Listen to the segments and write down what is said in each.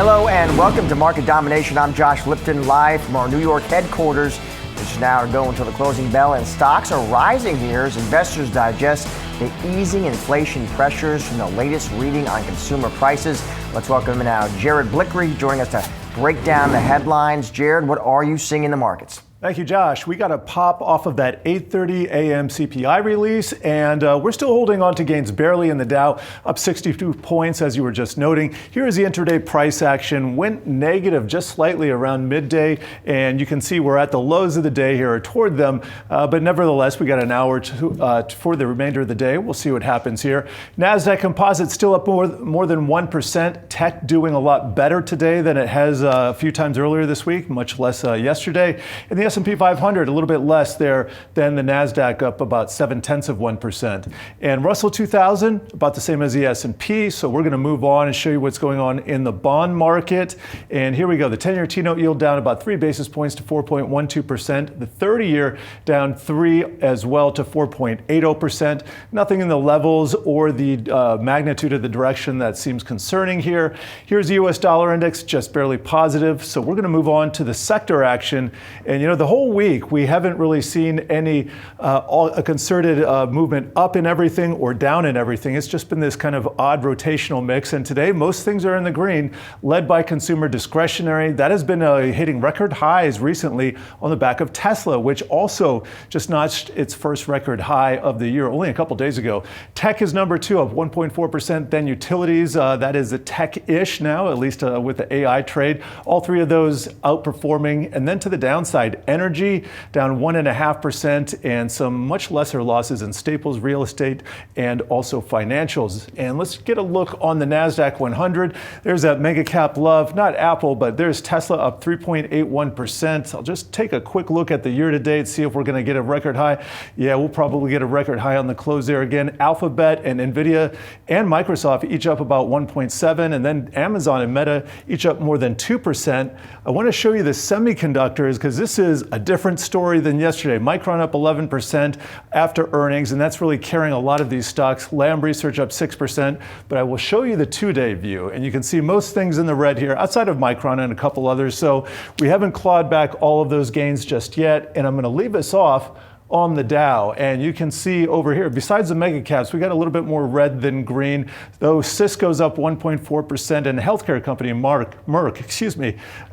Hello and welcome to Market Domination. I'm Josh Lipton, live from our New York headquarters, which is now going to the closing bell, and stocks are rising here as investors digest the easing inflation pressures from the latest reading on consumer prices. Let's welcome now Jared Blickery joining us to break down the headlines. Jared, what are you seeing in the markets? Thank you, Josh. We got a pop off of that 8:30 a.m. CPI release, and we're still holding on to gains barely in the Dow, up 62 points, as you were just noting. Here is the intraday price action. Went negative just slightly around midday, and you can see we're at the lows of the day here, or toward them, but nevertheless, we got an hour for the remainder of the day. We'll see what happens here. NASDAQ Composite still up more than 1%. Tech doing a lot better today than it has a few times earlier this week, much less yesterday. And the S&P 500, a little bit less there than the NASDAQ, up about 0.7%. And Russell 2000, about the same as the S&P. So we're going to move on and show you what's going on in the bond market. And here we go. The 10-year T-note yield down about 3 basis points to 4.12%. The 30-year down 3 as well to 4.80%. Nothing in the levels or the magnitude of the direction that seems concerning here. Here's the U.S. dollar index, just barely positive. So we're going to move on to the sector action. And, you know, the whole week, we haven't really seen any a concerted movement up in everything or down in everything. It's just been this kind of odd rotational mix. And today, most things are in the green, led by consumer discretionary. That has been hitting record highs recently on the back of Tesla, which also just notched its first record high of the year only a couple days ago. Tech is number 2, up 1.4%. Then utilities, that is the tech-ish now, at least with the AI trade. All three of those outperforming. And then to the downside, energy down 1.5%, and some much lesser losses in staples, real estate, and also financials. And let's get a look on the NASDAQ 100. There's that mega cap love, not Apple, but there's Tesla up 3.81%. I'll just take a quick look at the year to date, see if we're going to get a record high. Yeah, we'll probably get a record high on the close there again. Alphabet and Nvidia and Microsoft each up about 1.7%, and then Amazon and Meta each up more than 2%. I want to show you the semiconductors because this is a different story than yesterday. Micron up 11% after earnings, and that's really carrying a lot of these stocks. Lam Research up 6%, but I will show you the 2-day view, and you can see most things in the red here, outside of Micron and a couple others. So we haven't clawed back all of those gains just yet, and I'm going to leave us off on the Dow. And you can see over here, besides the mega caps, we got a little bit more red than green, though Cisco's up 1.4%, and healthcare company Merck,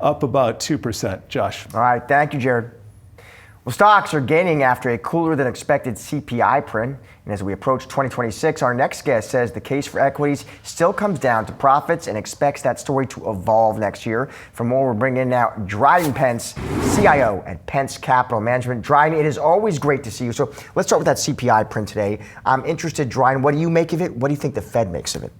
up about 2%. Josh. All right, thank you, Jared. Well, stocks are gaining after a cooler than expected CPI print. And as we approach 2026, our next guest says the case for equities still comes down to profits and expects that story to evolve next year. For more, we're bringing in now Dryden Pence, CIO at Pence Capital Management. Dryden, it is always great to see you. So let's start with that CPI print today. I'm interested, Dryden, what do you make of it? What do you think the Fed makes of it?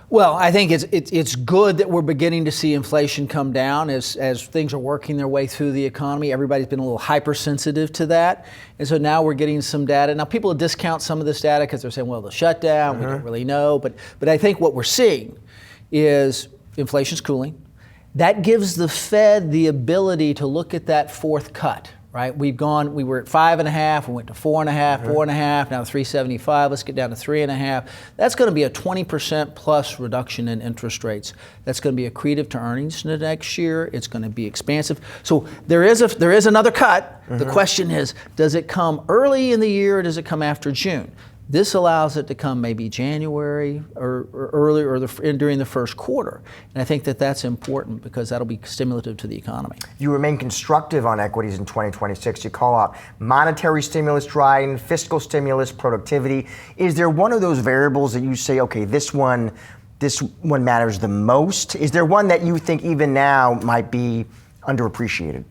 Well, I think it's good that we're beginning to see inflation come down as things are working their way through the economy. Everybody's been a little hypersensitive to that. And so now we're getting some data. Now people discount some of this data because they're saying, well, the shutdown, we don't really know. But I think what we're seeing is inflation's cooling. That gives the Fed the ability to look at that fourth cut. Right, we were at 5.5, we went to 4.5, 4.5, now 3.75. Let's get down to 3.5. That's going to be a 20% plus reduction in interest rates. That's going to be accretive to earnings next year. It's going to be expansive. So there is another cut. The question is, does it come early in the year or does it come after June? This allows it to come maybe January or early or during the first quarter. And I think that that's important because that'll be stimulative to the economy. You remain constructive on equities in 2026. You call out monetary stimulus, Dryden, fiscal stimulus, productivity. Is there one of those variables that you say, okay, this one matters the most? Is there one that you think even now might be underappreciated?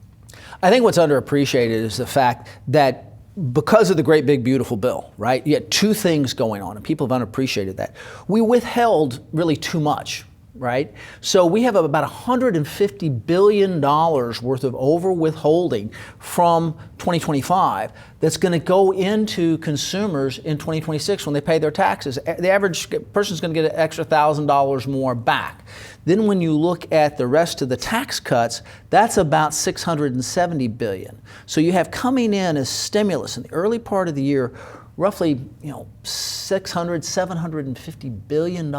I think what's underappreciated is the fact that because of the great big beautiful bill, right? You had two things going on, and people have unappreciated that. We withheld really too much, right? So we have about $150 billion worth of over withholding from 2025 that's going to go into consumers in 2026 when they pay their taxes. The average person is going to get an extra $1,000 more back. Then when you look at the rest of the tax cuts, that's about $670 billion. So you have coming in as stimulus in the early part of the year, roughly, $7 $750 billion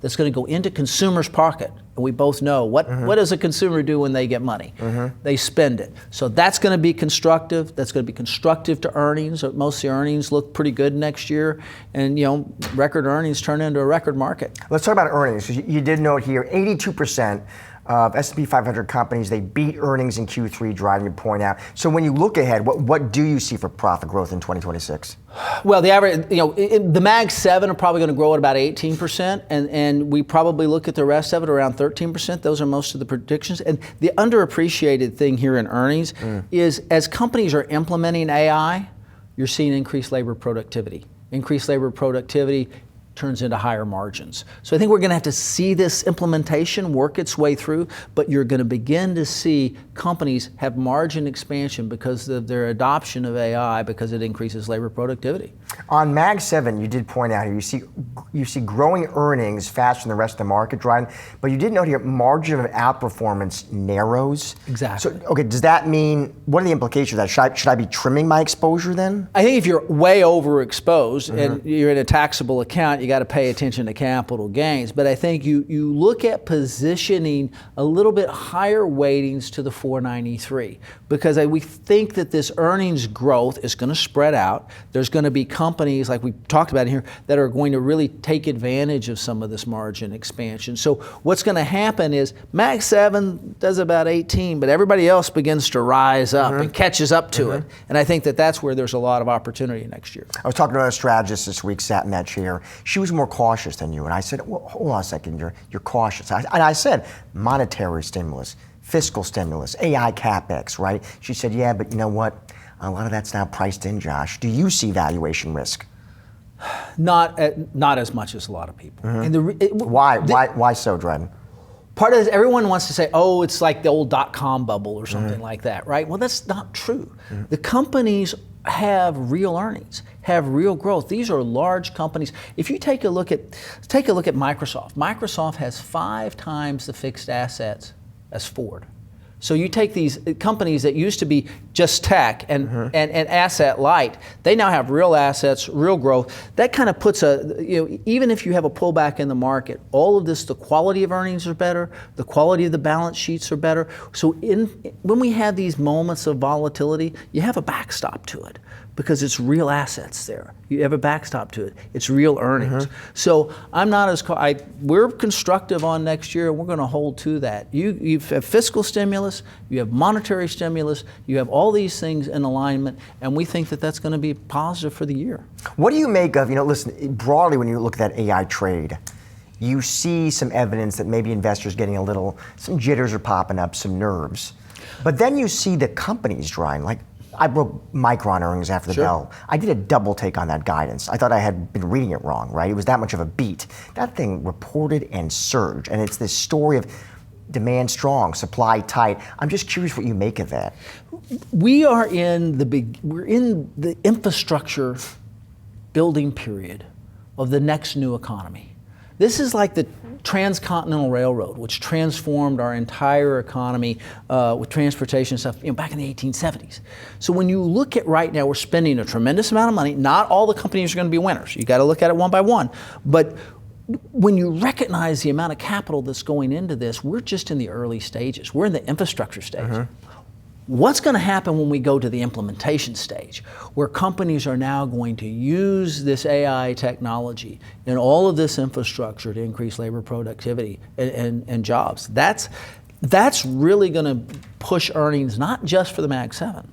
that's going to go into consumers' pocket. And we both know what does a consumer do when they get money? They spend it. So that's going to be constructive. That's going to be constructive to earnings. Most of the earnings look pretty good next year. And record earnings turn into a record market. Let's talk about earnings. You did note here 82% of S&P 500 companies, they beat earnings in Q3, driving your point out. So when you look ahead, what do you see for profit growth in 2026? Well, the average, the Mag 7 are probably going to grow at about 18%, and we probably look at the rest of it around 13%. Those are most of the predictions. And the underappreciated thing here in earnings is as companies are implementing AI, you're seeing increased labor productivity. Increased labor productivity turns into higher margins. So I think we're going to have to see this implementation work its way through, but you're going to begin to see companies have margin expansion because of their adoption of AI, because it increases labor productivity. On Mag 7, you did point out here, you see growing earnings faster than the rest of the market, driving, but you did note here margin of outperformance narrows. Exactly. So, okay, does that mean, what are the implications of that? Should I be trimming my exposure then? I think if you're way overexposed and you're in a taxable account, you got to pay attention to capital gains. But I think you look at positioning a little bit higher weightings to the 493 because we think that this earnings growth is going to spread out. There's going to be companies like we talked about here that are going to really take advantage of some of this margin expansion. So what's going to happen is Mag 7 does about 18, but everybody else begins to rise up and catches up to it. And I think that that's where there's a lot of opportunity next year. I was talking to a strategist this week, sat in that chair. She was more cautious than you, and I said, well, hold on a second, you're cautious. And I said, monetary stimulus, fiscal stimulus, AI CapEx, right? She said, yeah, but you know what? A lot of that's now priced in, Josh. Do you see valuation risk? Not as much as a lot of people. And Why so, Dryden? Part of this, everyone wants to say, oh, it's like the old .com bubble or something like that, right? Well, that's not true. The companies have real earnings, have real growth. These are large companies. If you take a look at Microsoft. Microsoft has 5 times the fixed assets as Ford. So you take these companies that used to be just tech and asset light, they now have real assets, real growth. That kind of puts even if you have a pullback in the market, all of this, the quality of earnings are better, the quality of the balance sheets are better. So when we have these moments of volatility, you have a backstop to it because it's real assets there. You have a backstop to it. It's real earnings. So I'm not as, we're constructive on next year and we're going to hold to that. You have fiscal stimulus, you have monetary stimulus, you have all these things in alignment, and we think that that's going to be positive for the year. What do you make of, listen, broadly when you look at that AI trade, you see some evidence that maybe investors getting some jitters are popping up, some nerves. But then you see the companies drying, like I broke Micron earnings after the bell. I did a double take on that guidance. I thought I had been reading it wrong, right? It was that much of a beat. That thing reported and surged, and it's this story of demand strong, supply tight. I'm just curious what you make of that. We're in the infrastructure building period of the next new economy. This is like the Transcontinental Railroad, which transformed our entire economy with transportation and stuff back in the 1870s. So when you look at right now, we're spending a tremendous amount of money. Not all the companies are going to be winners. You got to look at it one by one. But when you recognize the amount of capital that's going into this, we're just in the early stages. We're in the infrastructure stage. What's going to happen when we go to the implementation stage, where companies are now going to use this AI technology and all of this infrastructure to increase labor productivity and jobs? That's really going to push earnings, not just for the Mag 7,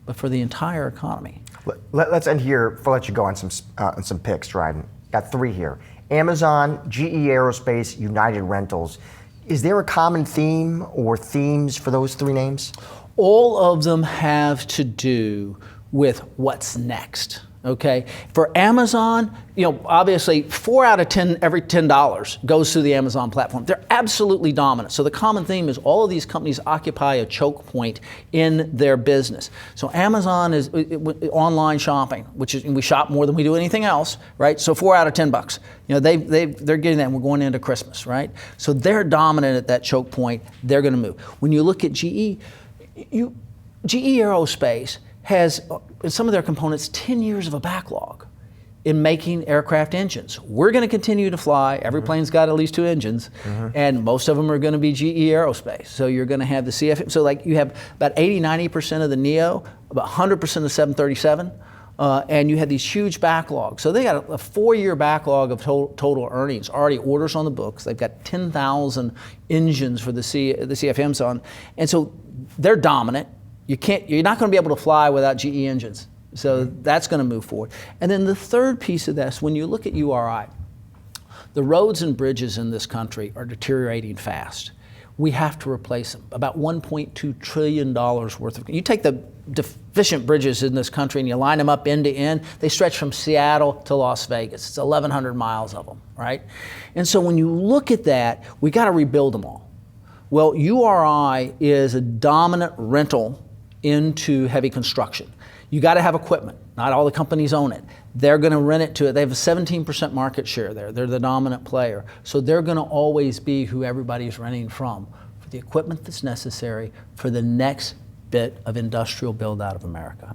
but for the entire economy. Let's end here before I let you go on some picks, Dryden. Got 3 here. Amazon, GE Aerospace, United Rentals. Is there a common theme or themes for those 3 names? All of them have to do with what's next, okay? For Amazon, obviously 4 out of 10, every $10 goes through the Amazon platform. They're absolutely dominant. So the common theme is all of these companies occupy a choke point in their business. So Amazon is online shopping, which is, we shop more than we do anything else, right? So 4 out of $10. They're getting that, and we're going into Christmas, right? So they're dominant at that choke point. They're going to move. When you look at GE Aerospace has, in some of their components, 10 years of a backlog. in making aircraft engines. We're going to continue to fly. Every plane's got at least 2 engines, and most of them are going to be GE Aerospace. So you're going to have the CFM. So like you have about 80-90% of the NEO, about 100% of the 737. And you had these huge backlogs. So they got a 4-year backlog of total earnings, already orders on the books. They've got 10,000 engines for the CFMs on. And so they're dominant. You're not going to be able to fly without GE engines. So that's going to move forward. And then the third piece of this, when you look at URI, the roads and bridges in this country are deteriorating fast. We have to replace them. About $1.2 trillion worth of, you take the deficient bridges in this country and you line them up end to end, they stretch from Seattle to Las Vegas. It's 1,100 miles of them, right? And so when you look at that, we got to rebuild them all. Well, URI is a dominant rental into heavy construction. You got to have equipment. Not all the companies own it. They're going to rent it to it. They have a 17% market share there. They're the dominant player. So they're going to always be who everybody's renting from for the equipment that's necessary for the next bit of industrial build out of America.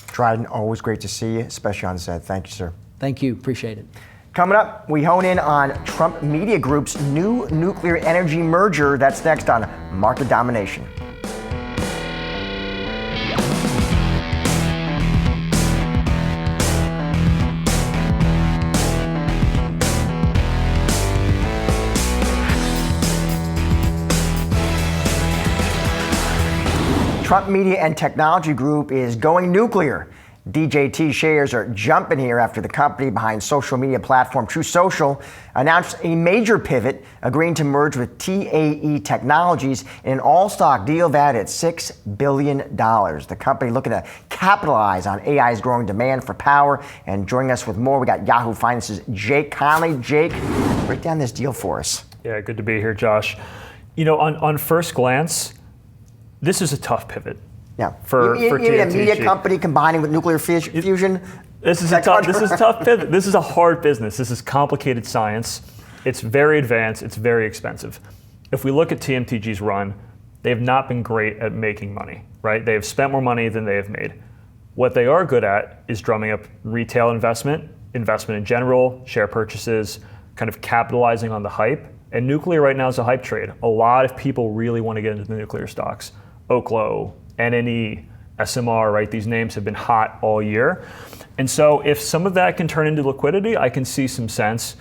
Dryden, always great to see you, especially on set. Thank you, sir. Thank you. Appreciate it. Coming up, we hone in on Trump Media Group's new nuclear energy merger. That's next on Market Domination. Trump Media and Technology Group is going nuclear. DJT shares are jumping here after the company behind social media platform True Social announced a major pivot, agreeing to merge with TAE Technologies in an all-stock deal valued at $6 billion. The company looking to capitalize on AI's growing demand for power. And joining us with more, we got Yahoo Finance's Jake Conley. Jake, break down this deal for us. Yeah, good to be here, Josh. You know, on first glance, this is a tough pivot. Yeah, for a media TMTG. company combining with nuclear fusion. This is a tough pivot. This is a hard business. This is complicated science. It's very advanced. It's very expensive. If we look at TMTG's run, they have not been great at making money, right? They have spent more money than they have made. What they are good at is drumming up retail investment in general, share purchases, kind of capitalizing on the hype. And nuclear right now is a hype trade. A lot of people really want to get into the nuclear stocks. Oklo, NNE, SMR, right? These names have been hot all year. And so if some of that can turn into liquidity, I can see some sense.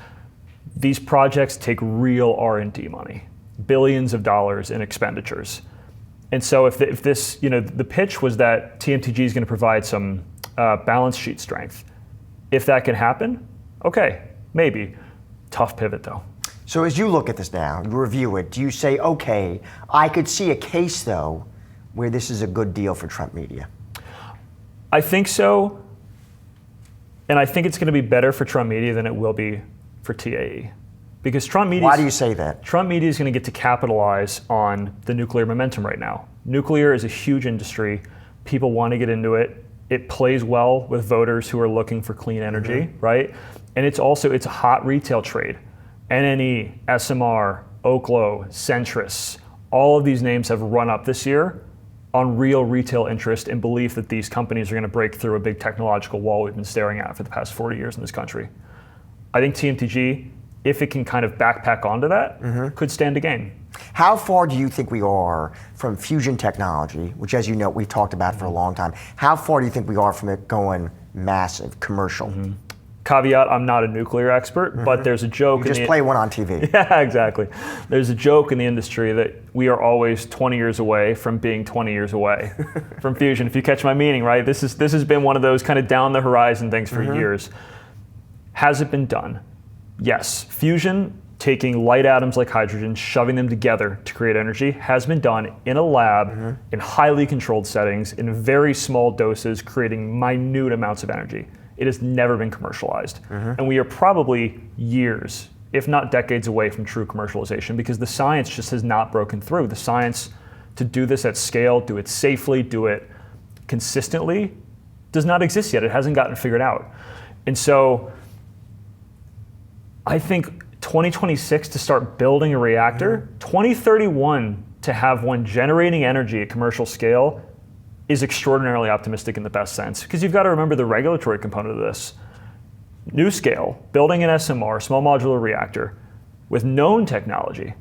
These projects take real R&D money, billions of dollars in expenditures. And so if this, you know, the pitch was that TMTG is going to provide some balance sheet strength. If that can happen, okay, maybe. Tough pivot though. So as you look at this now, you review it, do you say, okay, I could see a case though where this is a good deal for Trump Media? I think so, and I think it's going to be better for Trump Media than it will be for TAE. Because Trump Media. Why do you say that? Trump Media is going to get to capitalize on the nuclear momentum right now. Nuclear is a huge industry. People want to get into it. It plays well with voters who are looking for clean energy, right? And it's a hot retail trade. NNE, SMR, Oklo, Centrus, all of these names have run up this year on real retail interest and belief that these companies are going to break through a big technological wall we've been staring at for the past 40 years in this country. I think TMTG, if it can kind of backpack onto that, could stand to gain. How far do you think we are from fusion technology, which, as you know, we've talked about for a long time? How far do you think we are from it going massive, commercial? Caveat, I'm not a nuclear expert, but there's a joke. You just play one on TV. Yeah, exactly. There's a joke in the industry that we are always 20 years away from being 20 years away from fusion. If you catch my meaning, right? This has been one of those kind of down the horizon things for years. Has it been done? Yes. Fusion, taking light atoms like hydrogen, shoving them together to create energy, has been done in a lab, in highly controlled settings, in very small doses, creating minute amounts of energy. It has never been commercialized. And we are probably years, if not decades away from true commercialization because the science just has not broken through. The science to do this at scale, do it safely, do it consistently, does not exist yet. It hasn't gotten figured out. And so I think 2026 to start building a reactor, 2031 to have one generating energy at commercial scale is extraordinarily optimistic in the best sense. Because you've got to remember the regulatory component of this. NuScale, building an SMR, small modular reactor, with known technology,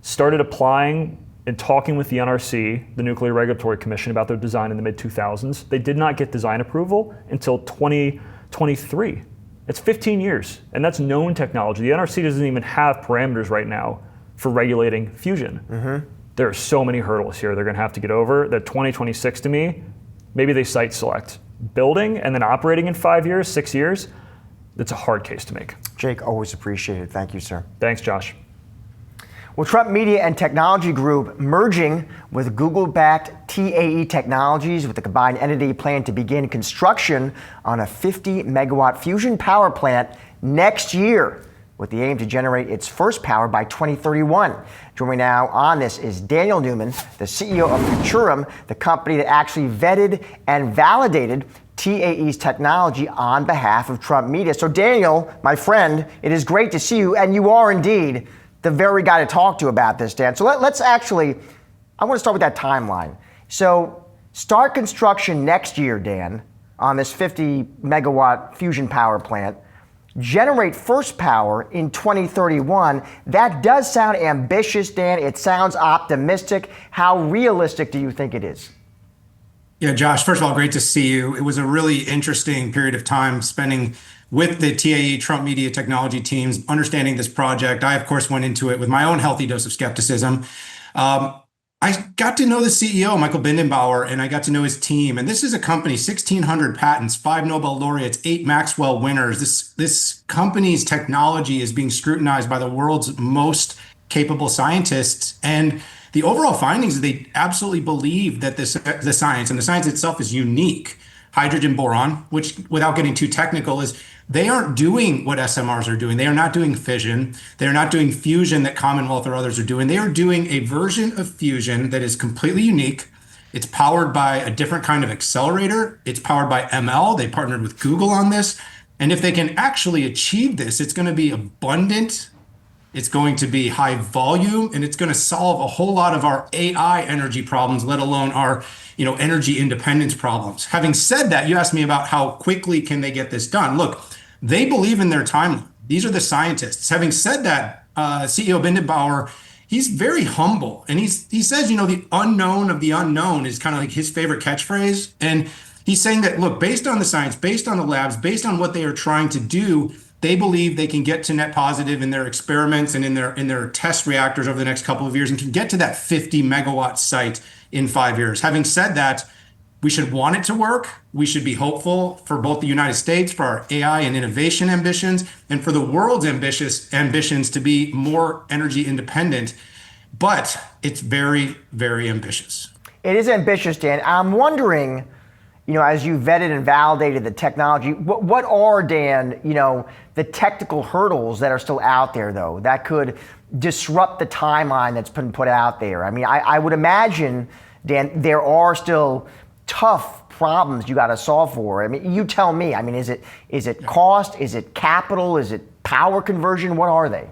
started applying and talking with the NRC, the Nuclear Regulatory Commission, about their design in the mid-2000s. They did not get design approval until 2023. It's 15 years, and that's known technology. The NRC doesn't even have parameters right now for regulating fusion. There are so many hurdles here they're going to have to get over that 2026, to me, maybe they site select. Building and then operating in 5 years, 6 years, that's a hard case to make. Jake, always appreciated. Thank you, sir. Thanks, Josh. Well, Trump Media and Technology Group merging with Google-backed TAE Technologies, with the combined entity planned to begin construction on a 50-megawatt fusion power plant next year, with the aim to generate its first power by 2031. Joining me now on this is Daniel Newman, the CEO of Futurum, the company that actually vetted and validated TAE's technology on behalf of Trump Media. So Daniel, my friend, it is great to see you, and you are indeed the very guy to talk to about this, Dan. So let's actually, I want to start with that timeline. So start construction next year, Dan, on this 50 megawatt fusion power plant. Generate first power in 2031. That does sound ambitious, Dan. It sounds optimistic. How realistic do you think it is? Yeah, Josh, first of all, great to see you. It was a really interesting period of time spending with the TAE Trump Media Technology teams, understanding this project. I, of course, went into it with my own healthy dose of skepticism. I got to know the CEO, Michael Bindenbauer, and I got to know his team. And this is a company, 1,600 patents, 5 Nobel laureates, 8 Maxwell winners. This company's technology is being scrutinized by the world's most capable scientists. And the overall findings, they absolutely believe that the science, and the science itself is unique. Hydrogen boron, which, without getting too technical, is they aren't doing what SMRs are doing. They are not doing fission. They are not doing fusion that Commonwealth or others are doing. They are doing a version of fusion that is completely unique. It's powered by a different kind of accelerator. It's powered by ML. They partnered with Google on this. And if they can actually achieve this, it's going to be abundant. It's going to be high volume, and it's going to solve a whole lot of our AI energy problems, let alone our, energy independence problems. Having said that, you asked me about how quickly can they get this done. Look, they believe in their timeline. These are the scientists. Having said that, CEO Bindenbauer, he's very humble, and he says, the unknown of the unknown is kind of like his favorite catchphrase. And he's saying that, look, based on the science, based on the labs, based on what they are trying to do, they believe they can get to net positive in their experiments and in their test reactors over the next couple of years, and can get to that 50 megawatt site in 5 years. Having said that, we should want it to work. We should be hopeful for both the United States, for our AI and innovation ambitions, and for the world's ambitions to be more energy independent. But it's very, very ambitious. It is ambitious, Dan. I'm wondering, as you vetted and validated the technology, what are, Dan, the technical hurdles that are still out there, though, that could disrupt the timeline that's been put out there? I mean, I would imagine, Dan, there are still tough problems you got to solve for. I mean, you tell me. I mean, is it cost? Is it capital? Is it power conversion? What are they?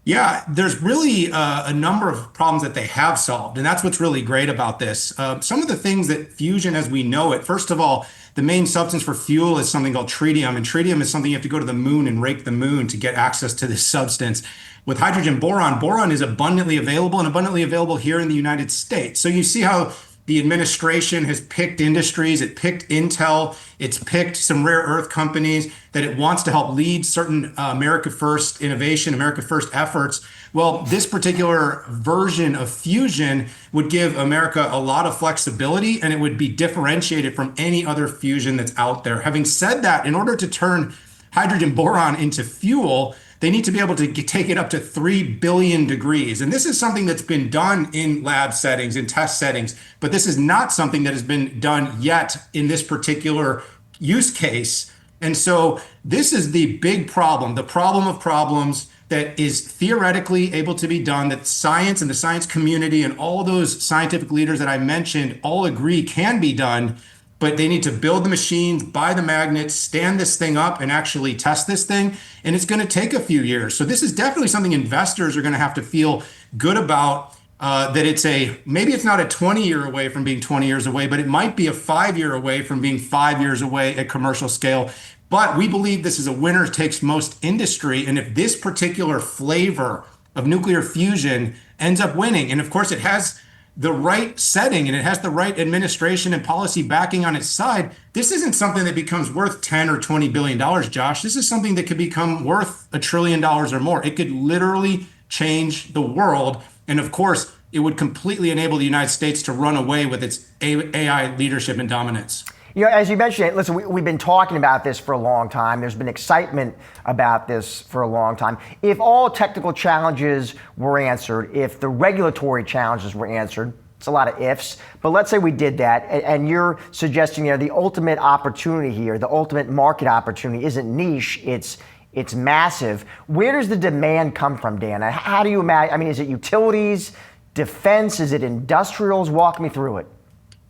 Yeah, there's really a number of problems that they have solved, and that's what's really great about this. Some of the things that fusion as we know it, first of all, the main substance for fuel is something called tritium, and tritium is something you have to go to the moon and rake the moon to get access to this substance. With hydrogen boron, boron is abundantly available here in the United States. So you see how the administration has picked industries, it picked Intel, it's picked some rare earth companies that it wants to help lead certain America First innovation, America First efforts. Well, this particular version of fusion would give America a lot of flexibility, and it would be differentiated from any other fusion that's out there. Having said that, in order to turn hydrogen boron into fuel, they need to be able to take it up to 3 billion degrees. And this is something that's been done in lab settings, in test settings, but this is not something that has been done yet in this particular use case. And so this is the big problem, the problem of problems that is theoretically able to be done, that science and the science community and all those scientific leaders that I mentioned all agree can be done. But they need to build the machines, buy the magnets, stand this thing up, and actually test this thing. And it's going to take a few years. So this is definitely something investors are going to have to feel good about. that maybe it's not a 20-year away from being 20 years away, but it might be a 5-year away from being 5 years away at commercial scale. But we believe this is a winner takes most industry. And if this particular flavor of nuclear fusion ends up winning, and of course it has the right setting and it has the right administration and policy backing on its side, this isn't something that becomes worth 10 or 20 billion dollars, Josh. This is something that could become worth $1 trillion or more. It could literally change the world. And of course, it would completely enable the United States to run away with its AI leadership and dominance. As you mentioned, listen, we've been talking about this for a long time. There's been excitement about this for a long time. If all technical challenges were answered, if the regulatory challenges were answered, it's a lot of ifs, but let's say we did that, and you're suggesting the ultimate opportunity here, the ultimate market opportunity isn't niche, it's massive. Where does the demand come from, Dan? How do you imagine? Is it utilities, defense? Is it industrials? Walk me through it.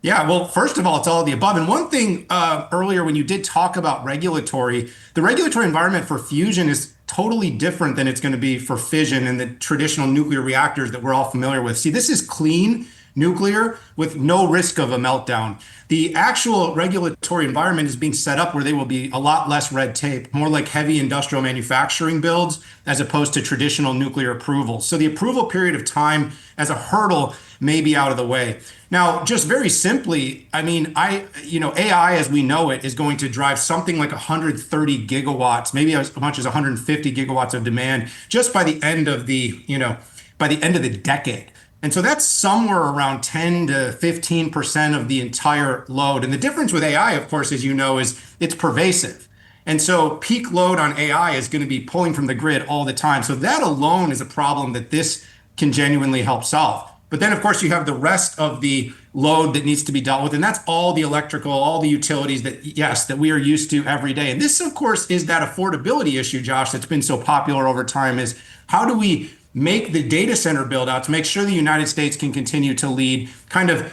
Yeah, well, first of all, it's all of the above. And one thing earlier when you did talk about regulatory, the regulatory environment for fusion is totally different than it's going to be for fission and the traditional nuclear reactors that we're all familiar with. See, this is clean nuclear with no risk of a meltdown. The actual regulatory environment is being set up where there will be a lot less red tape, more like heavy industrial manufacturing builds as opposed to traditional nuclear approvals. So the approval period of time as a hurdle may be out of the way. Now, just very simply, AI as we know it is going to drive something like 130 gigawatts, maybe as much as 150 gigawatts of demand just by the end of the decade. And so that's somewhere around 10 to 15% of the entire load. And the difference with AI, of course, as you know, is it's pervasive. And so peak load on AI is going to be pulling from the grid all the time. So that alone is a problem that this can genuinely help solve. But then, of course, you have the rest of the load that needs to be dealt with. And that's all the electrical, all the utilities that we are used to every day. And this, of course, is that affordability issue, Josh, that's been so popular over time, is how do we make the data center build out to make sure the United States can continue to lead, kind of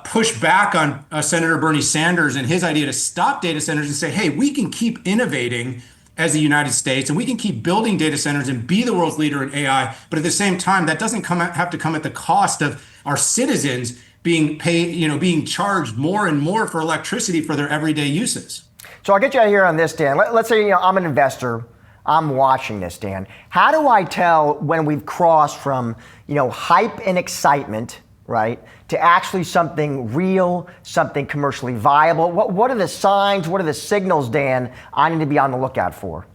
push back on Senator Bernie Sanders and his idea to stop data centers and say, hey, we can keep innovating as the United States and we can keep building data centers and be the world's leader in AI. But at the same time, that doesn't have to come at the cost of our citizens being paid, being charged more and more for electricity for their everyday uses. So I'll get you out here on this, Dan. Let's say I'm an investor. I'm watching this, Dan. How do I tell when we've crossed from, hype and excitement, right, to actually something real, something commercially viable? What are the signs? What are the signals, Dan, I need to be on the lookout for?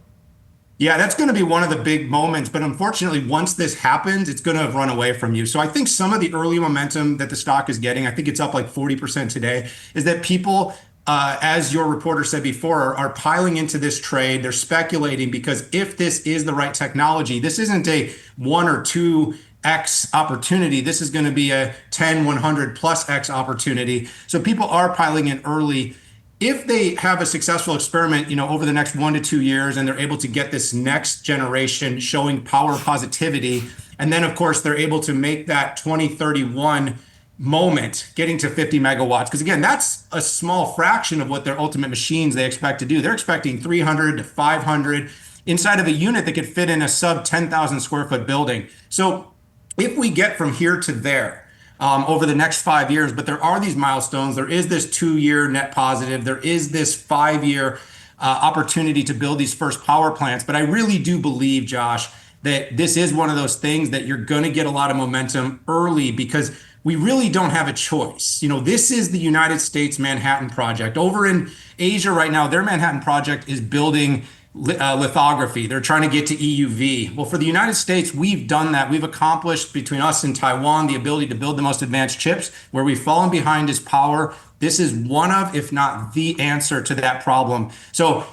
Yeah, that's going to be one of the big moments. But unfortunately, once this happens, it's going to run away from you. So I think some of the early momentum that the stock is getting, I think it's up like 40% today, is that people, as your reporter said before, are piling into this trade. They're speculating because if this is the right technology, this isn't a 1 or 2x opportunity. This is going to be a 10, 100 plus X opportunity. So people are piling in early. If they have a successful experiment, over the next 1 to 2 years, and they're able to get this next generation showing power positivity, and then of course they're able to make that 2031 moment getting to 50 megawatts, because again, that's a small fraction of what their ultimate machines they expect to do. They're expecting 300 to 500 inside of a unit that could fit in a sub 10,000 square foot building. So if we get from here to there over the next 5 years, but there are these milestones, there is this 2-year net positive, there is this 5-year opportunity to build these first power plants. But I really do believe, Josh, that this is one of those things that you're going to get a lot of momentum early because we really don't have a choice. This is the United States Manhattan Project. Over in Asia right now, their Manhattan Project is building lithography. They're trying to get to EUV. Well, for the United States, we've done that. We've accomplished between us and Taiwan the ability to build the most advanced chips. Where we've fallen behind is power. This is one of, if not the answer to that problem. So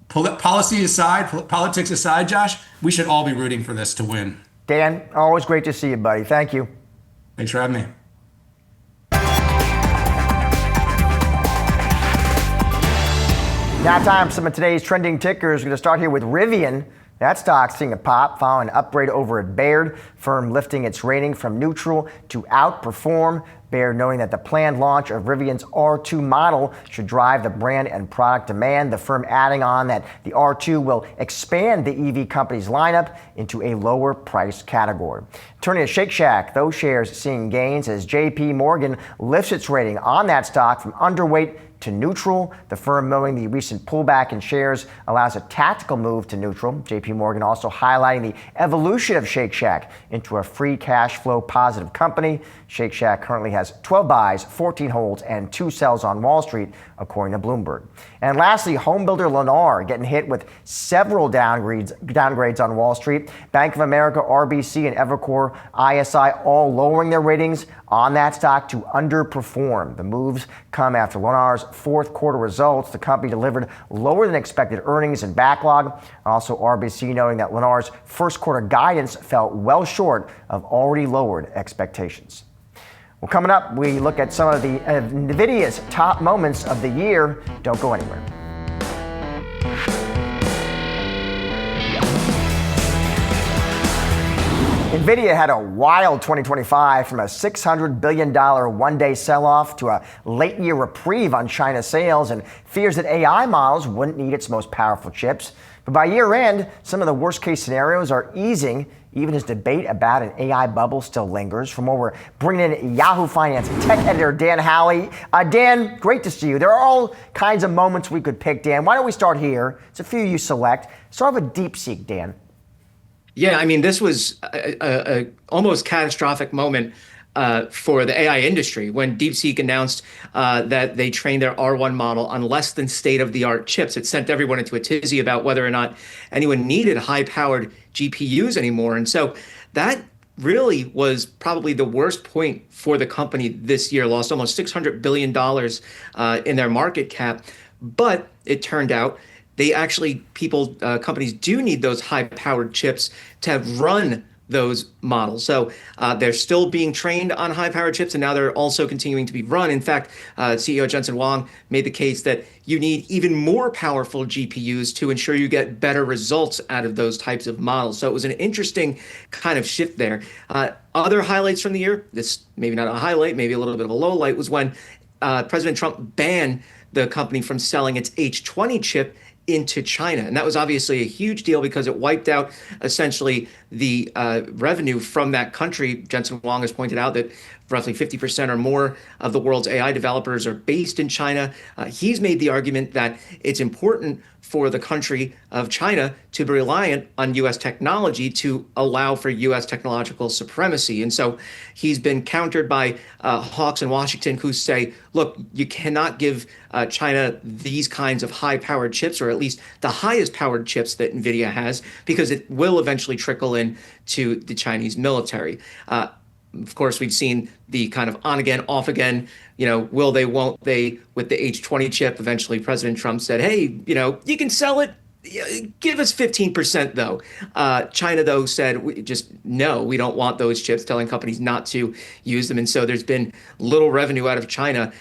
politics aside, Josh, we should all be rooting for this to win. Dan, always great to see you, buddy. Thank you. Thanks for having me. Now time for some of today's trending tickers. We're going to start here with Rivian. That stock seeing a pop following an upgrade over at Baird, firm lifting its rating from neutral to outperform. Baird noting that the planned launch of Rivian's R2 model should drive the brand and product demand. The firm adding on that the R2 will expand the EV company's lineup into a lower price category. Turning to Shake Shack, those shares seeing gains as JP Morgan lifts its rating on that stock from underweight to neutral. The firm noting the recent pullback in shares allows a tactical move to neutral. JP Morgan also highlighting the evolution of Shake Shack into a free cash flow positive company. Shake Shack currently has 12 buys, 14 holds, and 2 sells on Wall Street, according to Bloomberg. And lastly, homebuilder Lennar getting hit with several downgrades on Wall Street. Bank of America, RBC, and Evercore ISI all lowering their ratings on that stock to underperform. The moves come after Lennar's fourth quarter results. The company delivered lower than expected earnings and backlog. Also, RBC noting that Lennar's first quarter guidance fell well short of already lowered expectations. Well, coming up, we look at some of the Nvidia's top moments of the year. Don't go anywhere. Nvidia had a wild 2025 from a $600 billion one-day sell-off to a late-year reprieve on China sales and fears that AI models wouldn't need its most powerful chips. But by year-end, some of the worst-case scenarios are easing, even as debate about an AI bubble still lingers. From where we're bringing in Yahoo Finance tech editor Dan Howley. Dan, great to see you. There are all kinds of moments we could pick, Dan. Why don't we start here? It's a few you select. Start with DeepSeek, Dan. Yeah, I mean, this was a almost catastrophic moment for the AI industry when DeepSeek announced that they trained their R1 model on less than state-of-the-art chips. It sent everyone into a tizzy about whether or not anyone needed high-powered GPUs anymore. And so that really was probably the worst point for the company this year, lost almost $600 billion in their market cap. But it turned out they actually, companies do need those high-powered chips to run those models. So they're still being trained on high-powered chips, and now they're also continuing to be run. In fact, CEO Jensen Huang made the case that you need even more powerful GPUs to ensure you get better results out of those types of models. So it was an interesting kind of shift there. Other highlights from the year, this maybe not a highlight, maybe a little bit of a low light, was when President Trump banned the company from selling its H20 chip into China. And that was obviously a huge deal because it wiped out essentially the revenue from that country. Jensen Huang has pointed out that roughly 50% or more of the world's AI developers are based in China. He's made the argument that it's important for the country of China to be reliant on U.S. technology to allow for U.S. technological supremacy. And so he's been countered by hawks in Washington who say, look, you cannot give China these kinds of high-powered chips, or at least the highest powered chips that Nvidia has, because it will eventually trickle in to the Chinese military. Of course, we've seen the kind of on again, off again, will they, won't they, with the H20 chip. Eventually, President Trump said, hey, you can sell it. Give us 15% though. China, though, said, no, we don't want those chips, telling companies not to use them. And so there's been little revenue out of China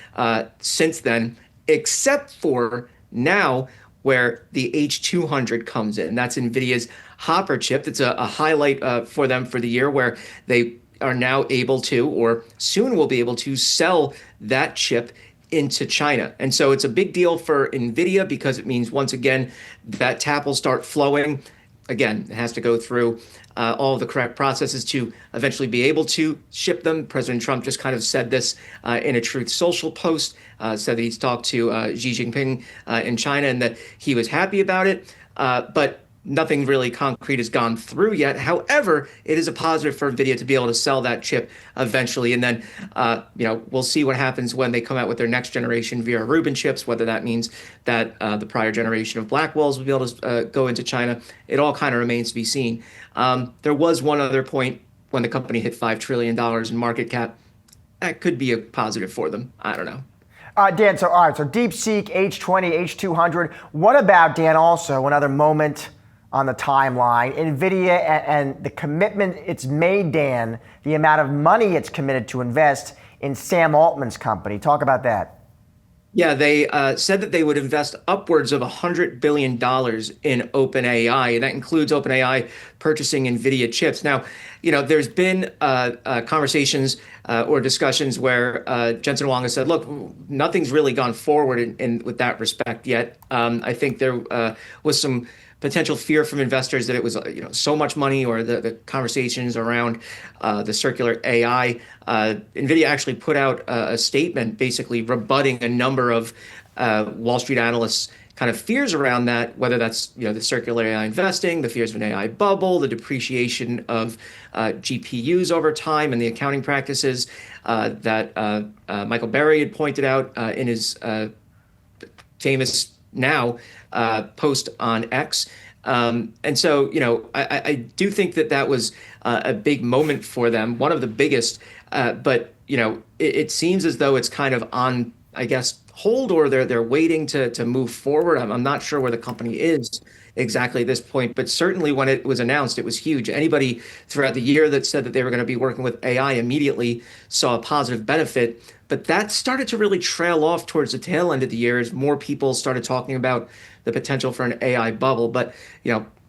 since then, except for now where the H200 comes in. That's NVIDIA's Hopper chip. That's a highlight for them for the year, where they are now able to, or soon will be able to, sell that chip into China. And so it's a big deal for NVIDIA because it means, once again, that tap will start flowing. Again, it has to go through all of the correct processes to eventually be able to ship them. President Trump just kind of said this in a Truth Social post, said that he's talked to Xi Jinping in China and that he was happy about it. But nothing really concrete has gone through yet. However, it is a positive for NVIDIA to be able to sell that chip eventually. And then, we'll see what happens when they come out with their next generation Vera Rubin chips, whether that means that the prior generation of Blackwells will be able to go into China. It all kind of remains to be seen. There was one other point when the company hit $5 trillion in market cap. That could be a positive for them. I don't know. Dan, so DeepSeek, H20, H200. What about, Dan, also another moment on the timeline, NVIDIA and the commitment it's made, Dan, the amount of money it's committed to invest in Sam Altman's company? Talk about that. Yeah, they said that they would invest upwards of $100 billion in OpenAI, and that includes OpenAI purchasing Nvidia chips. Now, there's been conversations or discussions where Jensen Huang has said, look, nothing's really gone forward with that respect yet. I think there was some potential fear from investors that it was so much money, or the conversations around the circular AI. Nvidia actually put out a statement basically rebutting a number of Wall Street analysts' kind of fears around that, whether that's the circular AI investing, the fears of an AI bubble, the depreciation of GPUs over time, and the accounting practices that Michael Berry had pointed out in his famous now post on X. And so, I do think that was a big moment for them, one of the biggest. But it seems as though it's kind of on, I guess, hold, or they're waiting to move forward. I'm not sure where the company is exactly at this point, but certainly when it was announced, it was huge. Anybody throughout the year that said that they were going to be working with AI immediately saw a positive benefit. But that started to really trail off towards the tail end of the year as more people started talking about the potential for an AI bubble. But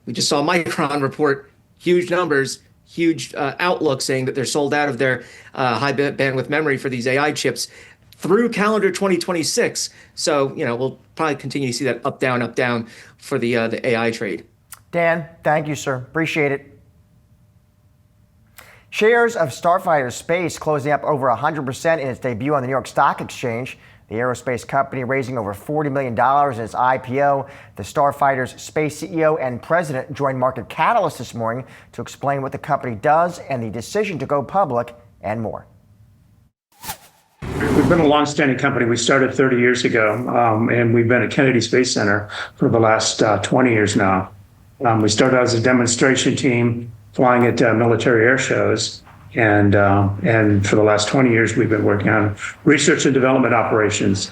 we just saw Micron report huge numbers, huge outlook saying that they're sold out of their high bandwidth memory for these AI chips through calendar 2026. So we'll probably continue to see that up down for the AI trade. Dan, thank you, sir. Appreciate it. Shares of Starfighters Space closing up over 100% in its debut on the New York Stock Exchange. The aerospace company raising over $40 million in its IPO. The Starfighters Space CEO and president joined Market Catalyst this morning to explain what the company does and the decision to go public and more. We've been a long-standing company. We started 30 years ago, and we've been at Kennedy Space Center for the last 20 years now. We started out as a demonstration team flying at military air shows, and for the last 20 years, we've been working on research and development operations.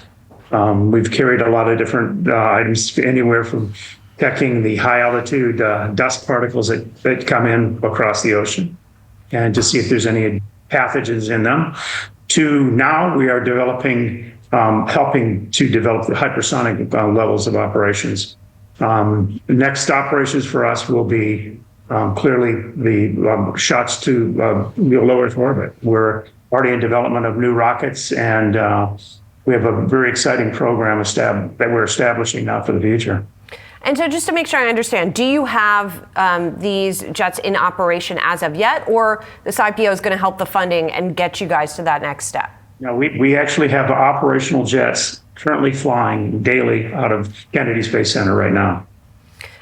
We've carried a lot of different items, anywhere from detecting the high-altitude dust particles that come in across the ocean, and to see if there's any pathogens in them, to now we are developing, helping to develop the hypersonic levels of operations. Next operations for us will be clearly the shots to low Earth orbit. We're already in development of new rockets, and we have a very exciting program that we're establishing now for the future. And so just to make sure I understand, do you have these jets in operation as of yet, or this IPO is going to help the funding and get you guys to that next step? No, we actually have operational jets currently flying daily out of Kennedy Space Center right now.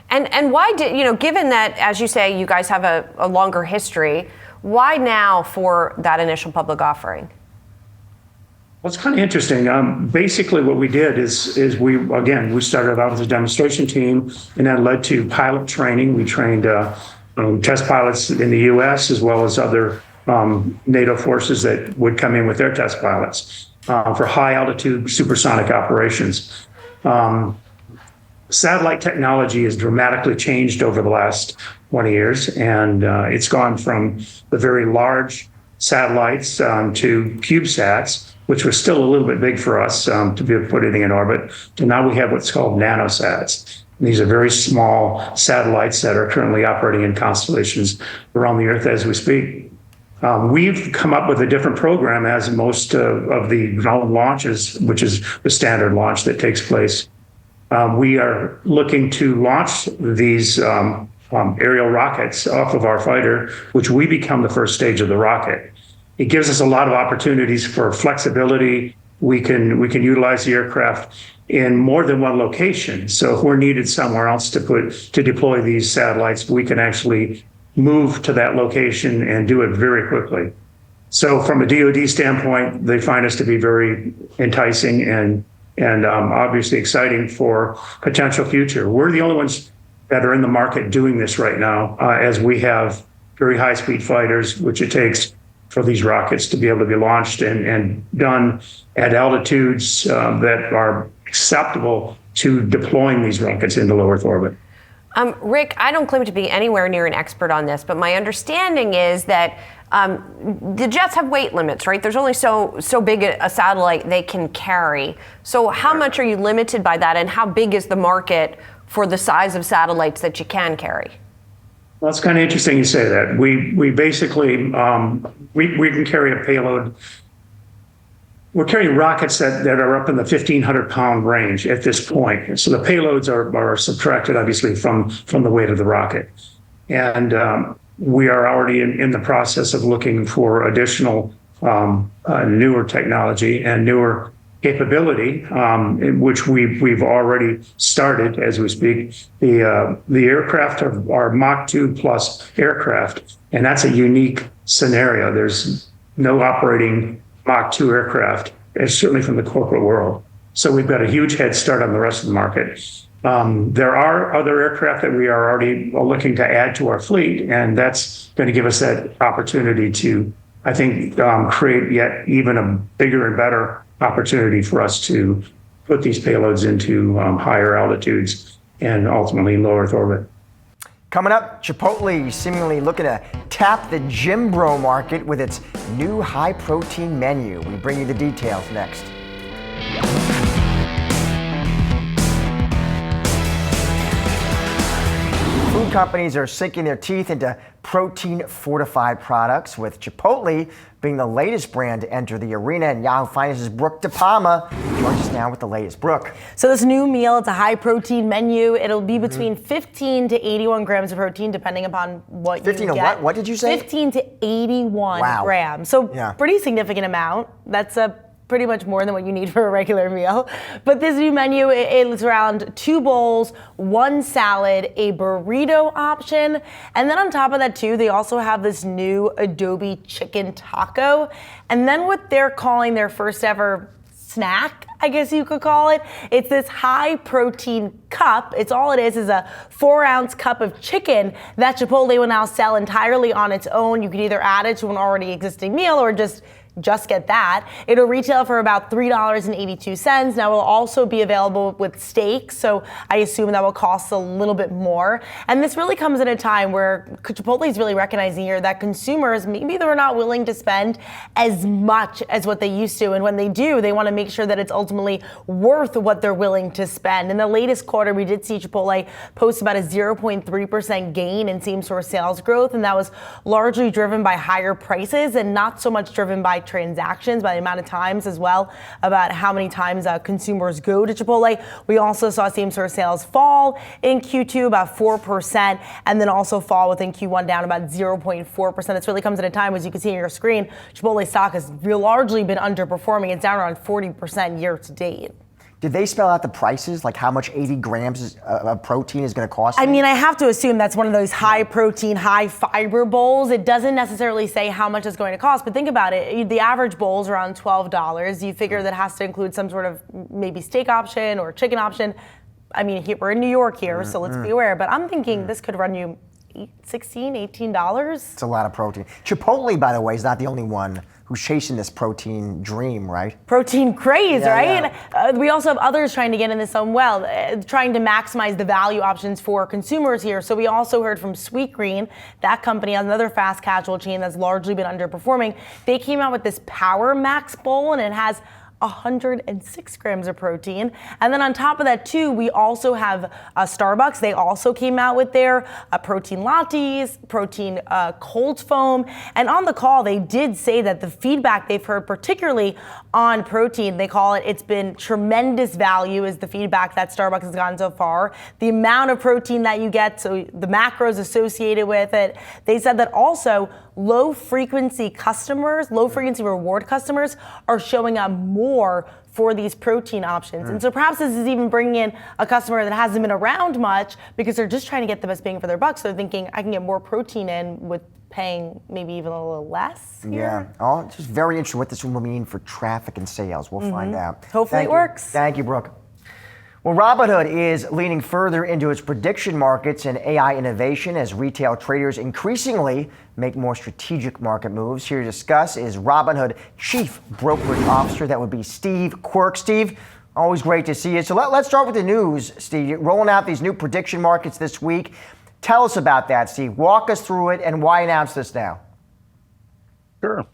And why did, given that, as you say, you guys have a longer history, why now for that initial public offering? Well, it's kind of interesting. Basically, what we did is we started out as a demonstration team, and that led to pilot training. We trained test pilots in the U.S. as well as other NATO forces that would come in with their test pilots for high-altitude supersonic operations. Satellite technology has dramatically changed over the last 20 years, and it's gone from the very large satellites to CubeSats, which was still a little bit big for us to be able to put anything in orbit, to now we have what's called nanosats. These are very small satellites that are currently operating in constellations around the Earth as we speak. We've come up with a different program as most of the ground launches, which is the standard launch that takes place. We are looking to launch these aerial rockets off of our fighter, which we become the first stage of the rocket. It gives us a lot of opportunities for flexibility. We can utilize the aircraft in more than one location. So if we're needed somewhere else to deploy these satellites, we can actually move to that location and do it very quickly. So from a DoD standpoint, they find us to be very enticing and obviously exciting for potential future. We're the only ones that are in the market doing this right now, as we have very high-speed fighters, which it takes for these rockets to be able to be launched and done at altitudes that are acceptable to deploying these rockets into low Earth orbit. Rick, I don't claim to be anywhere near an expert on this, but my understanding is that the jets have weight limits, right? There's only so big a satellite they can carry. So how much are you limited by that, and how big is the market for the size of satellites that you can carry? Well, it's kind of interesting you say that. We basically, we can carry a payload. We're carrying rockets that are up in the 1,500 pound range at this point. So the payloads are subtracted, obviously, from the weight of the rocket. And we are already in the process of looking for additional newer technology and newer capability, in which we've already started as we speak. The aircraft are Mach 2 plus aircraft, and that's a unique scenario. There's no operating Mach 2 aircraft, certainly from the corporate world. So we've got a huge head start on the rest of the market. There are other aircraft that we are already looking to add to our fleet, and that's going to give us that opportunity to, I think, create yet even a bigger and better opportunity for us to put these payloads into higher altitudes and ultimately low Earth orbit. Coming up, Chipotle seemingly looking to tap the gym bro market with its new high-protein menu. We bring you the details next. Food companies are sinking their teeth into protein-fortified products, with Chipotle being the latest brand to enter the arena. And Yahoo Finance's Brooke DePalma joins us now with the latest. Brooke. So this new meal, it's a high-protein menu. It'll be between 15 to 81 grams of protein, depending upon what you get. 15 to what? What did you say? 15 to 81 grams. So pretty significant amount. That's pretty much more than what you need for a regular meal. But this new menu, it's around 2 bowls, 1 salad, a burrito option. And then on top of that too, they also have this new Adobe chicken taco. And then what they're calling their first ever snack, I guess you could call it. It's this high protein cup. It's all it is a 4-ounce cup of chicken that Chipotle will now sell entirely on its own. You could either add it to an already existing meal or just get that. It'll retail for about $3.82. Now it'll also be available with steak, so I assume that will cost a little bit more. And this really comes at a time where Chipotle is really recognizing here that consumers, maybe they're not willing to spend as much as what they used to. And when they do, they want to make sure that it's ultimately worth what they're willing to spend. In the latest quarter, we did see Chipotle post about a 0.3% gain in same-store sales growth, and that was largely driven by higher prices and not so much driven by transactions, by the amount of times as well, about how many times consumers go to Chipotle. We also saw same-store sales fall in Q2 about 4%, and then also fall within Q1 down about 0.4%. This really comes at a time, as you can see on your screen, Chipotle stock has largely been underperforming. It's down around 40% year to date. Did they spell out the prices, like how much 80 grams of protein is going to cost? I mean, I have to assume that's one of those high protein, high fiber bowls. It doesn't necessarily say how much it's going to cost, but think about it. The average bowl is around $12. You figure that has to include some sort of maybe steak option or chicken option. I mean, we're in New York here, so let's be aware. But I'm thinking this could run you $16, $18. It's a lot of protein. Chipotle, by the way, is not the only one who's chasing this protein dream, right? Protein craze, right? Yeah. We also have others trying to get in this as well, trying to maximize the value options for consumers here. So we also heard from Sweetgreen, that company, another fast casual chain that's largely been underperforming. They came out with this Power Max Bowl, and it has 106 grams of protein. And then on top of that too, we also have Starbucks. They also came out with their protein lattes, protein cold foam. And on the call, they did say that the feedback they've heard, particularly on protein, they call it, it's been tremendous value is the feedback that Starbucks has gotten so far. The amount of protein that you get, so the macros associated with it. They said that also low frequency reward customers are showing up more for these protein options. And so perhaps this is even bringing in a customer that hasn't been around much because they're just trying to get the best bang for their buck. So they're thinking, I can get more protein in with paying maybe even a little less here. Yeah, oh, it's just very interesting what this will mean for traffic and sales. We'll find out. Hopefully it works. Thank you, Brooke. Well, Robinhood is leaning further into its prediction markets and AI innovation as retail traders increasingly make more strategic market moves. Here to discuss is Robinhood Chief Brokerage Officer. That would be Steve Quirk. Steve, Always great to see you. So let's start with the news, Steve. You're rolling out these new prediction markets this week. Tell us about that, Steve. Walk us through it and why announce this now? Sure.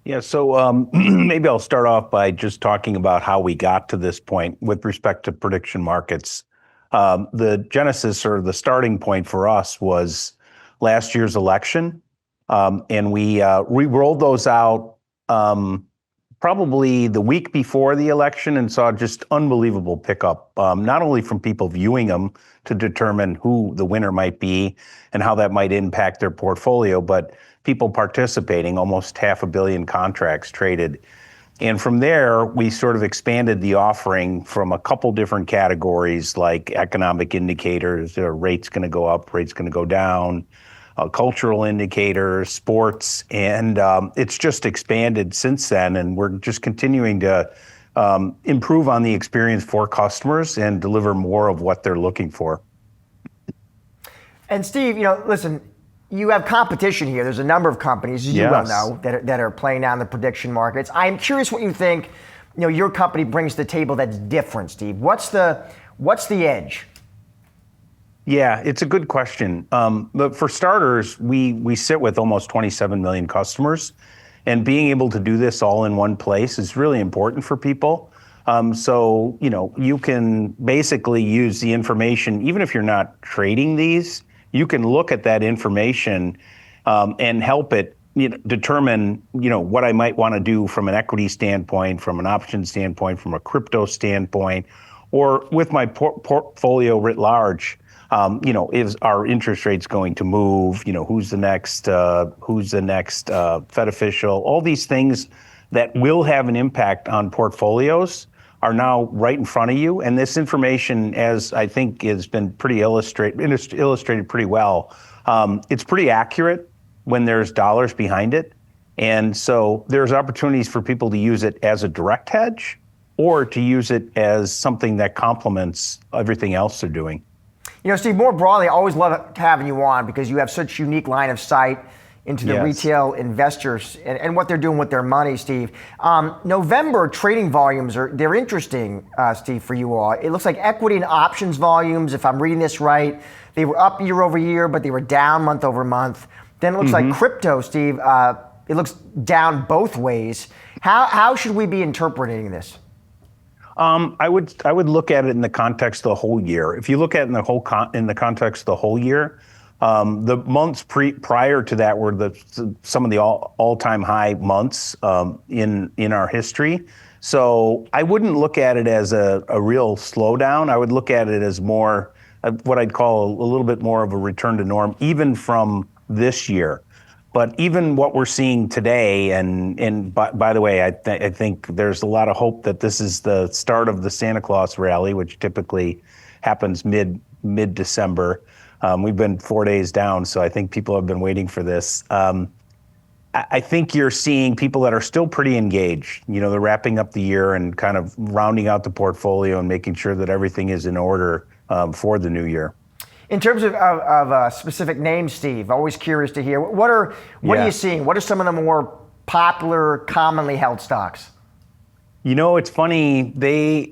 Yeah, so maybe I'll start off by just talking about how we got to this point with respect to prediction markets. The genesis or the starting point for us was last year's election, and we rolled those out probably the week before the election and saw just unbelievable pickup, not only from people viewing them to determine who the winner might be and how that might impact their portfolio, but people participating, almost 500 million contracts traded. And from there, we sort of expanded the offering from a couple different categories like economic indicators, rates going to go up, rates going to go down, cultural indicators, sports, and it's just expanded since then. And we're just continuing to improve on the experience for customers and deliver more of what they're looking for. And Steve, listen, you have competition here. There's a number of companies, as you well know, that are playing down the prediction markets. I'm curious what you think, your company brings to the table that's different, Steve. What's the edge? Yeah, it's a good question. But for starters, we sit with almost 27 million customers, and being able to do this all in one place is really important for people. So, you can basically use the information, even if you're not trading these, you can look at that information and help it determine, what I might want to do from an equity standpoint, from an option standpoint, from a crypto standpoint, or with my portfolio writ large. Is our interest rates going to move? Who's the next Fed official? All these things that will have an impact on portfolios are now right in front of you. And this information, as I think has been pretty illustrated pretty well, it's pretty accurate when there's dollars behind it. And so there's opportunities for people to use it as a direct hedge or to use it as something that complements everything else they're doing. Steve, more broadly, I always love having you on because you have such unique line of sight into the retail investors and what they're doing with their money, Steve. November trading volumes they're interesting, Steve, for you all. It looks like equity and options volumes, if I'm reading this right, they were up year over year, but they were down month over month. Then it looks like crypto, Steve, it looks down both ways. How should we be interpreting this? I would look at it in the context of the whole year. If you look at it in the context of the whole year, the months prior to that were some of the all-time high months in our history. So I wouldn't look at it as a real slowdown. I would look at it as more what I'd call a little bit more of a return to norm, even from this year. But even what we're seeing today, and by the way, I think there's a lot of hope that this is the start of the Santa Claus rally, which typically happens mid-December. We've been 4 days down, so I think people have been waiting for this. I think you're seeing people that are still pretty engaged. They're wrapping up the year and kind of rounding out the portfolio and making sure that everything is in order for the new year. In terms of specific names, Steve, always curious to hear. What are you seeing? What are some of the more popular, commonly held stocks? It's funny.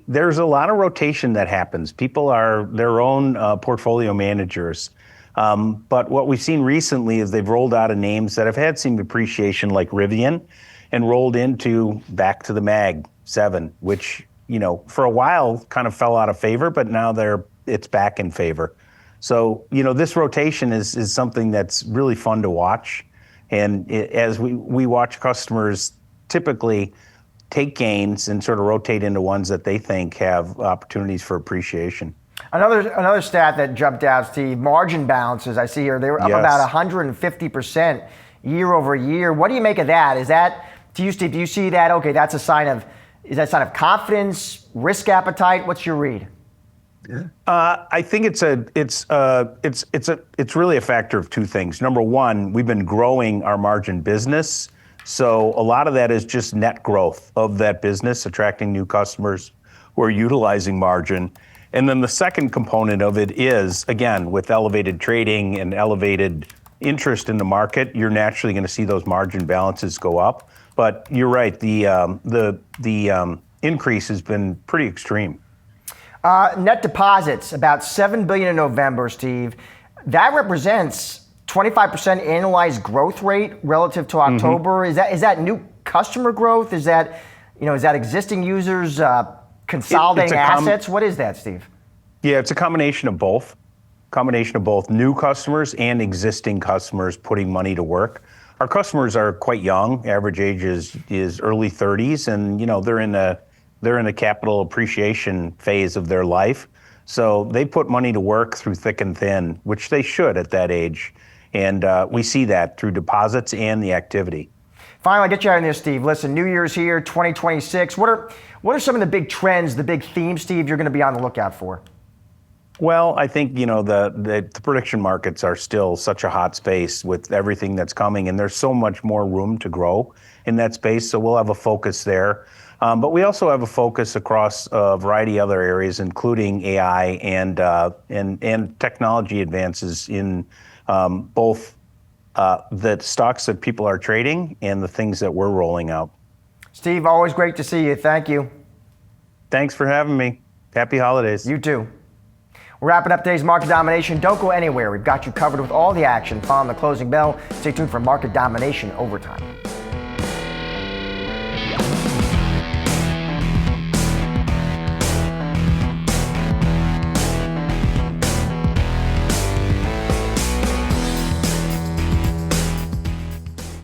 There's a lot of rotation that happens. People are their own portfolio managers. But what we've seen recently is they've rolled out of names that have had some appreciation, like Rivian, and rolled into back to the Mag 7, which for a while kind of fell out of favor, but now it's back in favor. So, this rotation is something that's really fun to watch. And as we watch customers typically take gains and sort of rotate into ones that they think have opportunities for appreciation. Another stat that jumped out, Steve, margin balances, I see here, they were up about 150% year over year. What do you make of that? Is that, to you, Steve, do you see that, okay, that's a sign of confidence, risk appetite? What's your read? I think it's really a factor of two things. Number one, we've been growing our margin business. So a lot of that is just net growth of that business, attracting new customers who are utilizing margin. And then the second component of it is, again, with elevated trading and elevated interest in the market, you're naturally going to see those margin balances go up. But you're right, the increase has been pretty extreme. Net deposits, about $7 billion in November, Steve. That represents 25% annualized growth rate relative to October. Is that new customer growth? Is that existing users consolidating assets? What is that, Steve? Yeah, it's a combination of both. New customers and existing customers putting money to work. Our customers are quite young. Average age is early 30s, and they're in a capital appreciation phase of their life. So they put money to work through thick and thin, which they should at that age. And we see that through deposits and the activity. Finally, I'll get you out of there, Steve. Listen, New Year's here, 2026. What are some of the big trends, the big themes, Steve, you're going to be on the lookout for? Well, I think, the prediction markets are still such a hot space with everything that's coming, and there's so much more room to grow in that space. So we'll have a focus there. But we also have a focus across a variety of other areas, including AI and technology advances in both the stocks that people are trading and the things that we're rolling out. Steve, always great to see you. Thank you. Thanks for having me. Happy holidays. You too. We're wrapping up today's Market Domination. Don't go anywhere. We've got you covered with all the action following the closing bell. Stay tuned for Market Domination Overtime.